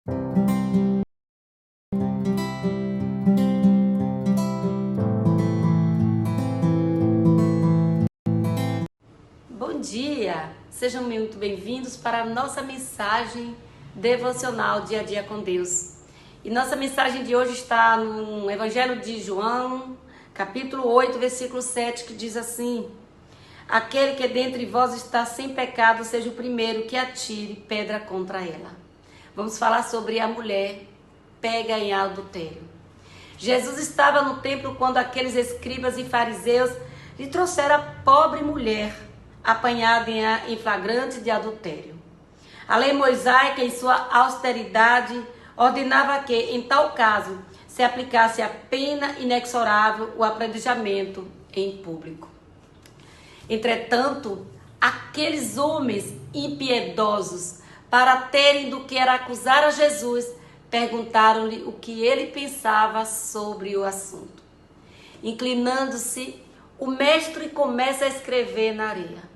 Bom dia! Sejam muito bem-vindos para a nossa mensagem devocional Dia a Dia com Deus. E nossa mensagem de hoje está no Evangelho de João, capítulo 8, versículo 7, que diz assim: aquele que dentre vós está sem pecado, seja o primeiro que atire pedra contra ela. Vamos falar sobre a mulher pega em adultério. Jesus estava no templo quando aqueles escribas e fariseus lhe trouxeram a pobre mulher apanhada em flagrante de adultério. A lei mosaica, em sua austeridade, ordenava que, em tal caso, se aplicasse a pena inexorável, o apedrejamento em público. Entretanto, aqueles homens impiedosos, para terem do que era acusar a Jesus, perguntaram-lhe o que ele pensava sobre o assunto. Inclinando-se, o mestre começa a escrever na areia.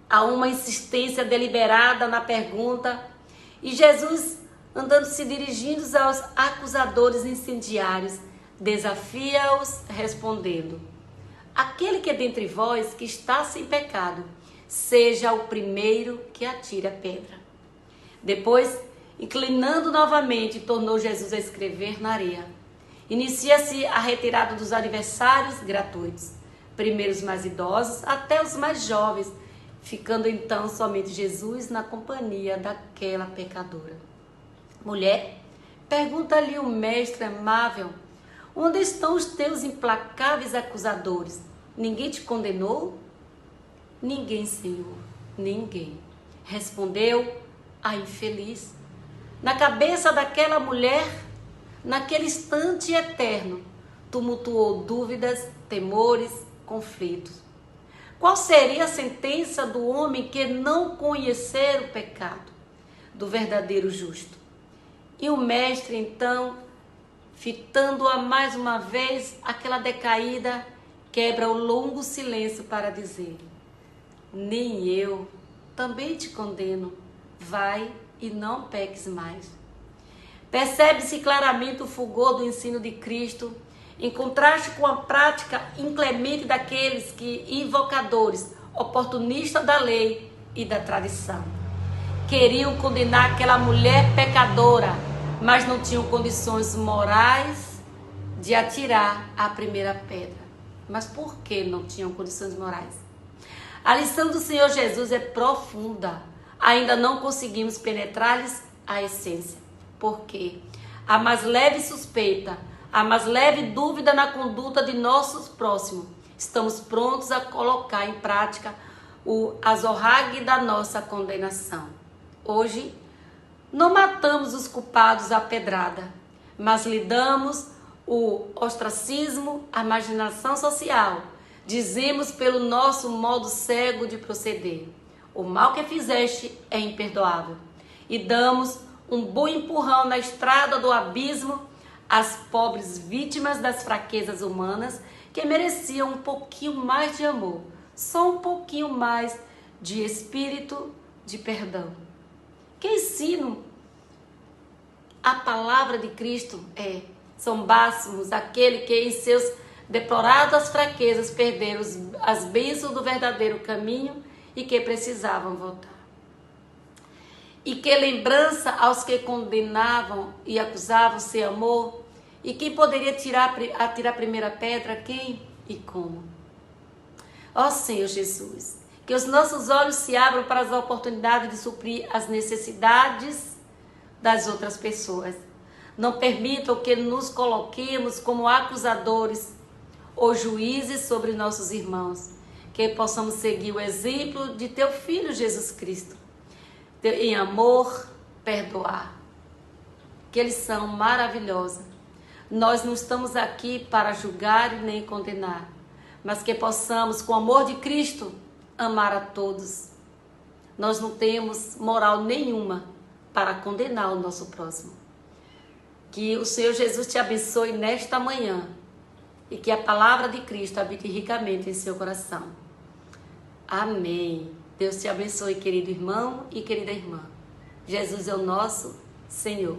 Há uma insistência deliberada na pergunta e Jesus, andando-se dirigindo aos acusadores incendiários, desafia-os respondendo: aquele que é dentre vós que está sem pecado, seja o primeiro que atire a pedra. Depois, inclinando novamente, tornou Jesus a escrever na areia. Inicia-se a retirada dos aniversários gratuitos, primeiro os mais idosos até os mais jovens, ficando então somente Jesus na companhia daquela pecadora. Mulher, pergunta-lhe o mestre amável: onde estão os teus implacáveis acusadores? Ninguém te condenou? Ninguém, Senhor, ninguém. Respondeu a infeliz. Na cabeça daquela mulher, naquele instante eterno, tumultuou dúvidas, temores, conflitos. Qual seria a sentença do homem que não conhecer o pecado do verdadeiro justo? E o mestre, então, fitando-a mais uma vez, aquela decaída, quebra o longo silêncio para dizer: nem eu também te condeno, vai e não peques mais. Percebe-se claramente o fulgor do ensino de Cristo, em contraste com a prática inclemente daqueles que, invocadores, oportunistas da lei e da tradição, queriam condenar aquela mulher pecadora, mas não tinham condições morais de atirar a primeira pedra. Mas por que não tinham condições morais? A lição do Senhor Jesus é profunda. Ainda não conseguimos penetrar-lhes a essência. Por quê? A mais leve suspeita, a mais leve dúvida na conduta de nossos próximos, estamos prontos a colocar em prática o azorrague da nossa condenação. Hoje, não matamos os culpados à pedrada, mas lhe damos o ostracismo, a marginação social. Dizemos pelo nosso modo cego de proceder: o mal que fizeste é imperdoável. E damos um bom empurrão na estrada do abismo às pobres vítimas das fraquezas humanas que mereciam um pouquinho mais de amor, só um pouquinho mais de espírito de perdão. Que ensino a palavra de Cristo zombássemos aquele que em seus deploradas fraquezas perderam as bênçãos do verdadeiro caminho e que precisavam voltar. E que lembrança aos que condenavam e acusavam sem amor? E quem poderia atirar a primeira pedra? Quem e como? Ó Senhor Jesus, que os nossos olhos se abram para as oportunidades de suprir as necessidades das outras pessoas. Não permitam que nos coloquemos como acusadores ou juízes sobre nossos irmãos. Que possamos seguir o exemplo de teu Filho Jesus Cristo. Em amor, perdoar. Que lição maravilhosa. Nós não estamos aqui para julgar e nem condenar, mas que possamos, com o amor de Cristo, amar a todos. Nós não temos moral nenhuma para condenar o nosso próximo. Que o Senhor Jesus te abençoe nesta manhã e que a palavra de Cristo habite ricamente em seu coração. Amém. Deus te abençoe, querido irmão e querida irmã. Jesus é o nosso Senhor.